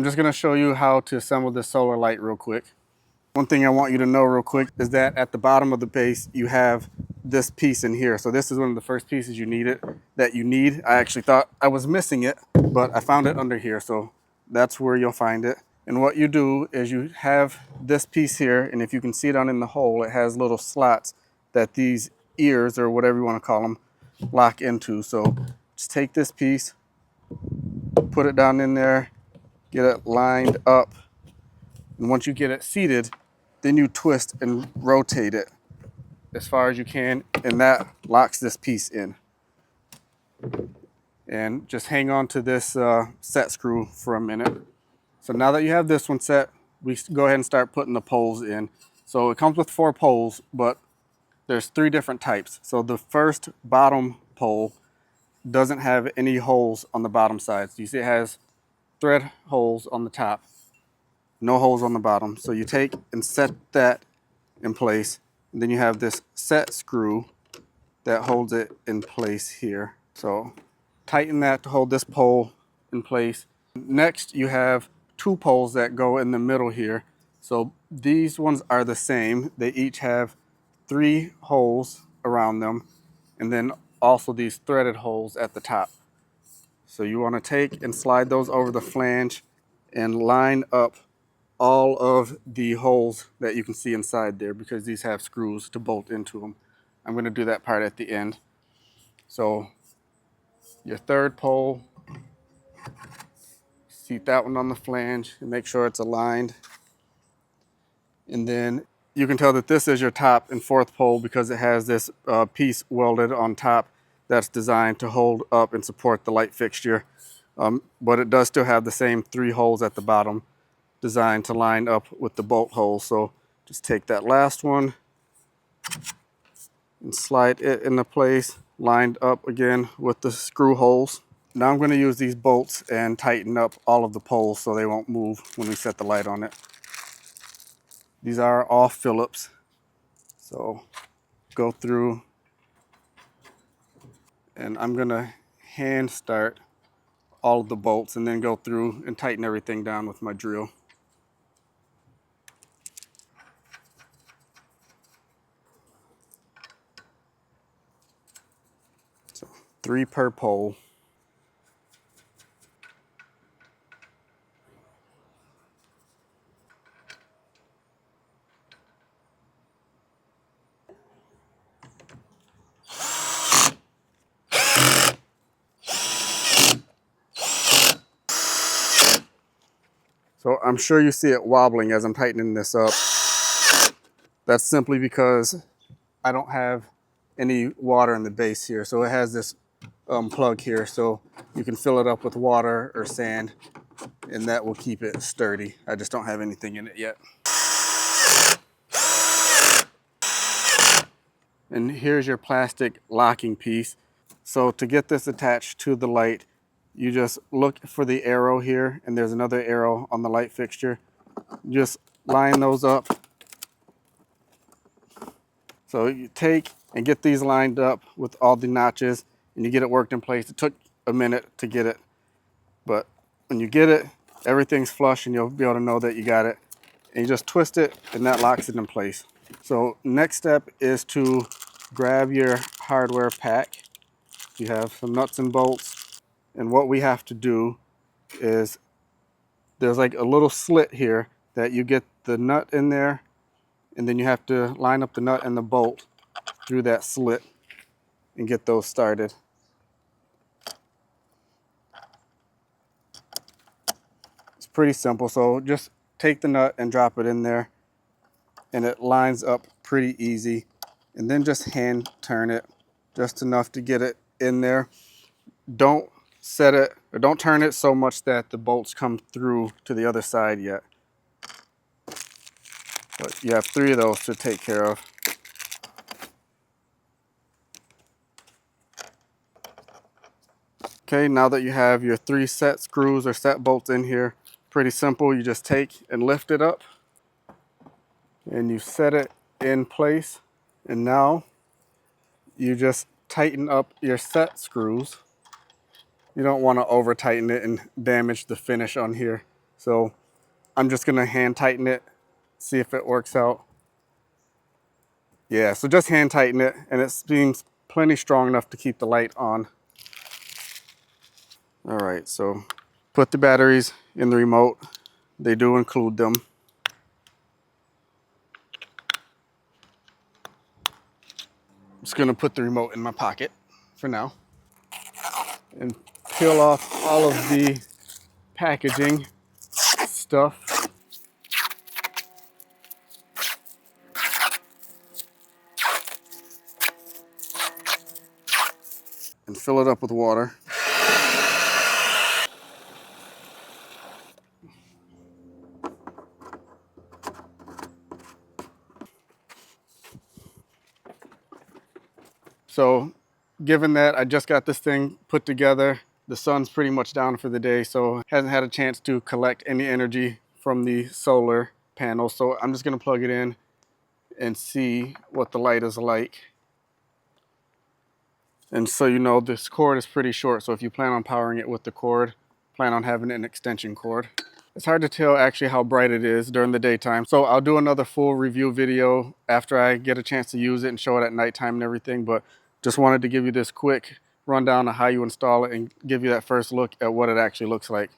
I'm just gonna show you how to assemble this solar light real quick. One thing I want you to know real quick is that at the bottom of the base, you have this piece in here. So this is one of the first pieces you need. I actually thought I was missing it, but I found it under here. So that's where you'll find it. And what you do is you have this piece here, and if you can see it on in the hole, it has little slots that these ears, or whatever you want to call them, lock into. So just take this piece, put it down in there, get it lined up. And once you get it seated, then you twist and rotate it as far as you can, and that locks this piece in. And just hang on to this set screw for a minute. So now that you have this one set, we go ahead and start putting the poles in. So it comes with 4 poles, but there's 3 different types. So the first bottom pole doesn't have any holes on the bottom sides. You see it has thread holes on the top, no holes on the bottom. So you take and set that in place. And then you have this set screw that holds it in place here. So tighten that to hold this pole in place. Next, you have 2 poles that go in the middle here. So these ones are the same. They each have 3 holes around them, and then also these threaded holes at the top. So you want to take and slide those over the flange and line up all of the holes that you can see inside there, because these have screws to bolt into them. I'm going to do that part at the end. So your third pole, seat that one on the flange and make sure it's aligned. And then you can tell that this is your top and 4th pole because it has this piece welded on top that's designed to hold up and support the light fixture. But it does still have the same 3 holes at the bottom designed to line up with the bolt holes. So just take that last one and slide it into place, lined up again with the screw holes. Now I'm going to use these bolts and tighten up all of the poles so they won't move when we set the light on it. These are all Phillips, so go through, and I'm going to hand start all of the bolts and then go through and tighten everything down with my drill. So 3 per pole. So I'm sure you see it wobbling as I'm tightening this up. That's simply because I don't have any water in the base here. So it has this plug here, so you can fill it up with water or sand, and that will keep it sturdy. I just don't have anything in it yet. And here's your plastic locking piece. So to get this attached to the light, you just look for the arrow here, and there's another arrow on the light fixture. Just line those up. So you take and get these lined up with all the notches, and you get it worked in place. It took a minute to get it, but when you get it, everything's flush and you'll be able to know that you got it. And you just twist it, and that locks it in place. So next step is to grab your hardware pack. You have some nuts and bolts, and what we have to do is there's like a little slit here that you get the nut in there, and then you have to line up the nut and the bolt through that slit and get those started. It's pretty simple. So just take the nut and drop it in there, and it lines up pretty easy. And then just hand turn it just enough to get it in there. Don't set it, or don't turn it so much that the bolts come through to the other side yet. But you have 3 of those to take care of. Okay, now that you have your 3 set screws or set bolts in here, pretty simple. You just take and lift it up, and you set it in place. And now you just tighten up your set screws. You don't want to over tighten it and damage the finish on here. So I'm just gonna hand tighten it, see if it works out. Yeah, so just hand tighten it, and it seems plenty strong enough to keep the light on. All right, so put the batteries in the remote. They do include them. I'm just gonna put the remote in my pocket for now and peel off all of the packaging stuff. And fill it up with water. So given that I just got this thing put together, the sun's pretty much down for the day, so hasn't had a chance to collect any energy from the solar panel. So I'm just gonna plug it in and see what the light is like. And so you know, this cord is pretty short, so if you plan on powering it with the cord, plan on having an extension cord. It's hard to tell actually how bright it is during the daytime, so I'll do another full review video after I get a chance to use it and show it at nighttime and everything, but just wanted to give you this quick rundown of how you install it and give you that first look at what it actually looks like.